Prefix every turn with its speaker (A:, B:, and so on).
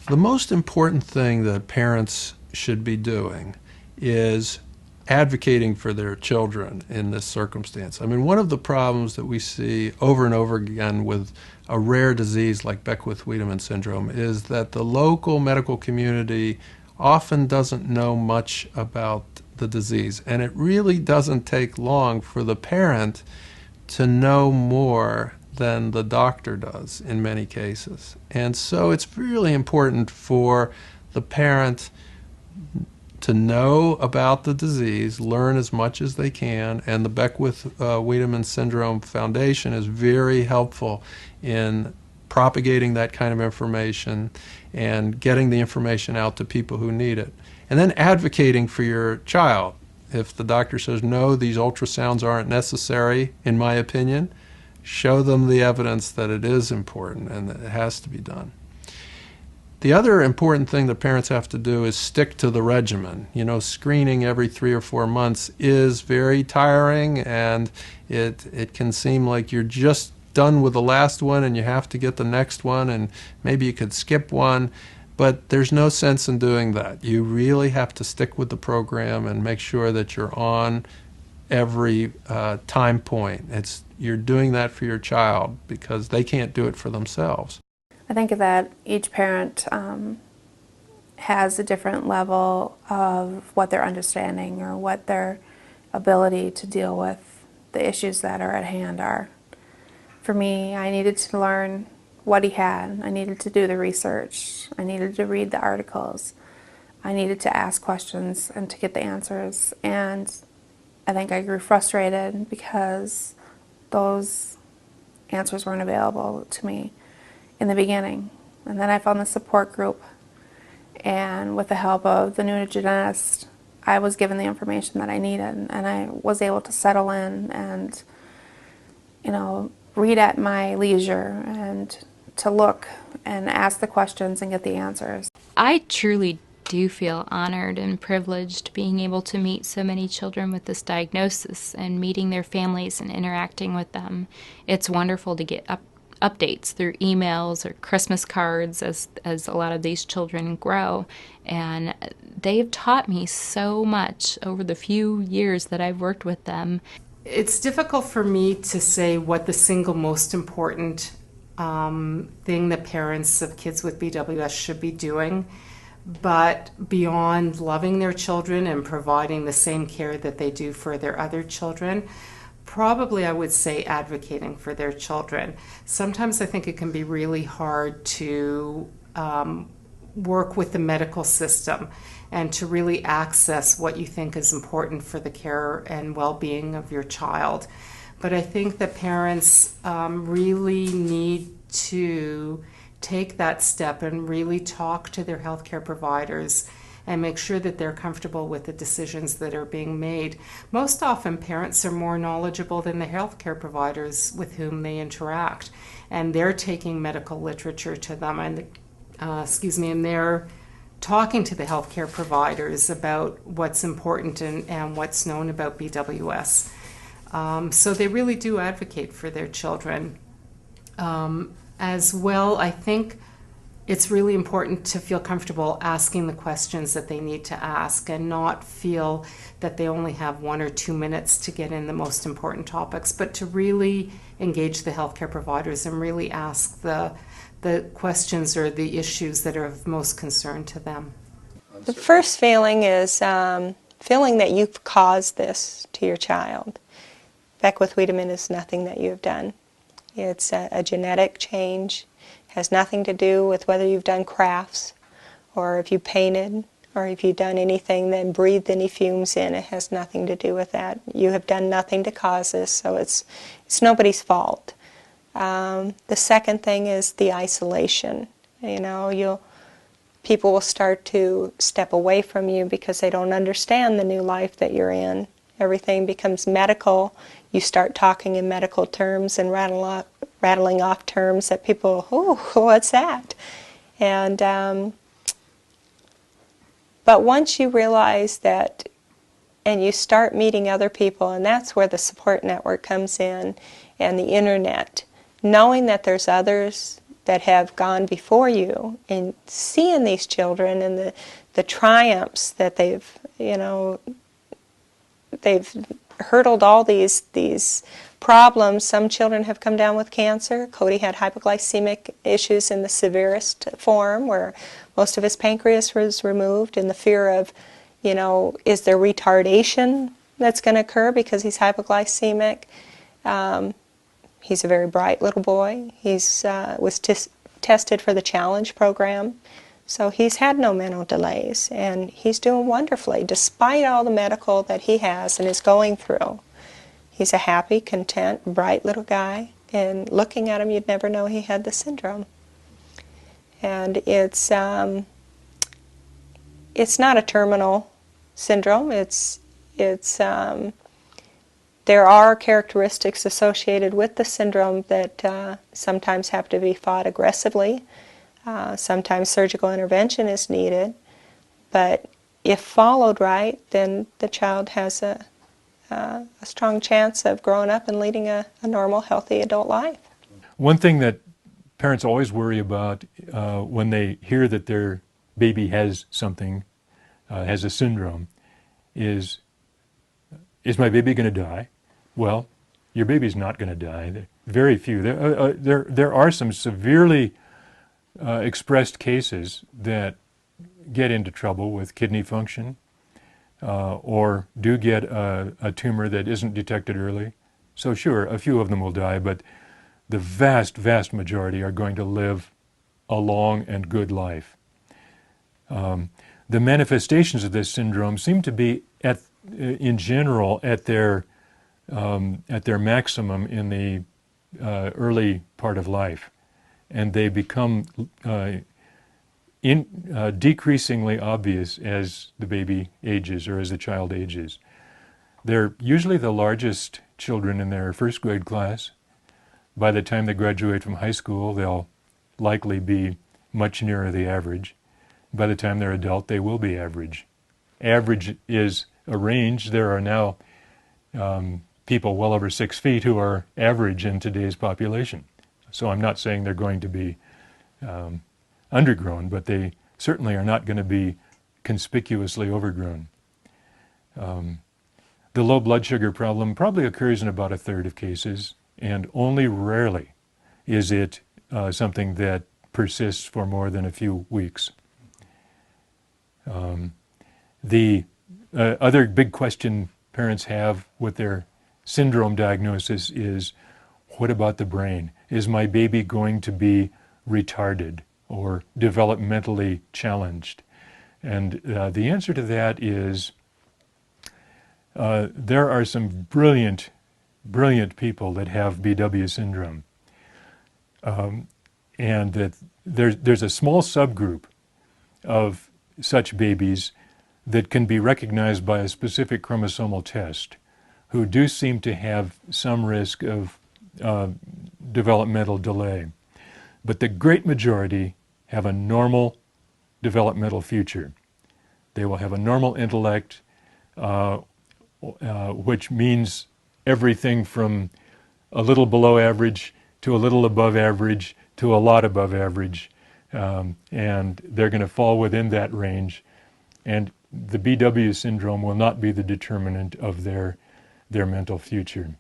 A: The most important thing that parents should be doing is advocating for their children in this circumstance. I mean, one of the problems that we see over and over again with a rare disease like Beckwith-Wiedemann syndrome is that the local medical community often doesn't know much about the disease, and it really doesn't take long for the parent to know more than the doctor does in many cases. And so it's really important for the parent to know about the disease, learn as much as they can, and the Beckwith-Wiedemann Syndrome Foundation is very helpful in propagating that kind of information and getting the information out to people who need it. And then advocating for your child. If the doctor says, no, these ultrasounds aren't necessary, in my opinion, show them the evidence that it is important and that it has to be done. The other important thing that parents have to do is stick to the regimen. You know, screening every 3 or 4 months is very tiring, and it can seem like you're just done with the last one and you have to get the next one, and maybe you could skip one, but there's no sense in doing that. You really have to stick with the program and make sure that you're on every time point. You're doing that for your child because they can't do it for themselves.
B: I think that each parent has a different level of what their understanding or what their ability to deal with the issues that are at hand are. For me, I needed to learn what he had. I needed to do the research. I needed to read the articles. I needed to ask questions and to get the answers. And I think I grew frustrated because those answers weren't available to me in the beginning. And then I found the support group, and with the help of the neurogeneticist, I was given the information that I needed, and I was able to settle in and, you know, read at my leisure and to look and ask the questions and get the answers.
C: I truly do feel honored and privileged being able to meet so many children with this diagnosis and meeting their families and interacting with them. It's wonderful to get updates through emails or Christmas cards as a lot of these children grow, and they've taught me so much over the few years that I've worked with them.
D: It's difficult for me to say what the single most important thing that parents of kids with BWS should be doing, but beyond loving their children and providing the same care that they do for their other children, probably I would say advocating for their children. Sometimes I think it can be really hard to work with the medical system and to really access what you think is important for the care and well-being of your child. But I think that parents really need to take that step and really talk to their healthcare providers and make sure that they're comfortable with the decisions that are being made. Most often parents are more knowledgeable than the healthcare providers with whom they interact, and they're taking medical literature to them, and and they're talking to the healthcare providers about what's important and what's known about BWS. So they really do advocate for their children. As well, I think it's really important to feel comfortable asking the questions that they need to ask and not feel that they only have 1 or 2 minutes to get in the most important topics, but to really engage the healthcare providers and really ask the questions or the issues that are of most concern to them.
E: The first feeling is feeling that you've caused this to your child. Beckwith-Wiedemann is nothing that you've done. It's a genetic change. Has nothing to do with whether you've done crafts or if you painted or if you've done anything that breathed any fumes in. It has nothing to do with that. You have done nothing to cause this, so it's nobody's fault. The second thing is the isolation. You know, people will start to step away from you because they don't understand the new life that you're in. Everything becomes medical. You start talking in medical terms and rattling off terms that people, oh, what's that? And but once you realize that, and you start meeting other people, and that's where the support network comes in, and the internet, knowing that there's others that have gone before you, and seeing these children and the triumphs that they've, they've hurdled all these problems. Some children have come down with cancer. Cody had hypoglycemic issues in the severest form, where most of his pancreas was removed, and the fear of, is there retardation that's going to occur because he's hypoglycemic? He's a very bright little boy. He's was tested for the Challenge program, so he's had no mental delays, and he's doing wonderfully despite all the medical that he has and is going through. He's a happy, content, bright little guy, and looking at him, you'd never know he had the syndrome. And it's not a terminal syndrome. There are characteristics associated with the syndrome that sometimes have to be fought aggressively. Sometimes surgical intervention is needed, but if followed right, then the child has a strong chance of growing up and leading a normal, healthy adult life.
F: One thing that parents always worry about when they hear that their baby has something, has a syndrome, is my baby going to die? Well, your baby's not going to die. Very few. There are some severely expressed cases that get into trouble with kidney function, or do get a tumor that isn't detected early. So sure, a few of them will die, but the vast, vast majority are going to live a long and good life. The manifestations of this syndrome seem to be, in general, at their maximum in the early part of life, and they become decreasingly obvious as the baby ages or as the child ages. They're usually the largest children in their first grade class. By the time they graduate from high school, they'll likely be much nearer the average. By the time they're adult, they will be average. Average is a range. There are now people well over 6 feet who are average in today's population. So I'm not saying they're going to be undergrown, but they certainly are not going to be conspicuously overgrown. The low blood sugar problem probably occurs in about 1/3 of cases, and only rarely is it something that persists for more than a few weeks. The other big question parents have with their syndrome diagnosis is, what about the brain? Is my baby going to be retarded or developmentally challenged? And the answer to that is there are some brilliant people that have BW syndrome. And that there's a small subgroup of such babies that can be recognized by a specific chromosomal test who do seem to have some risk of developmental delay. But the great majority have a normal developmental future. They will have a normal intellect, which means everything from a little below average to a little above average to a lot above average. And they're going to fall within that range. And the BW syndrome will not be the determinant of their mental future.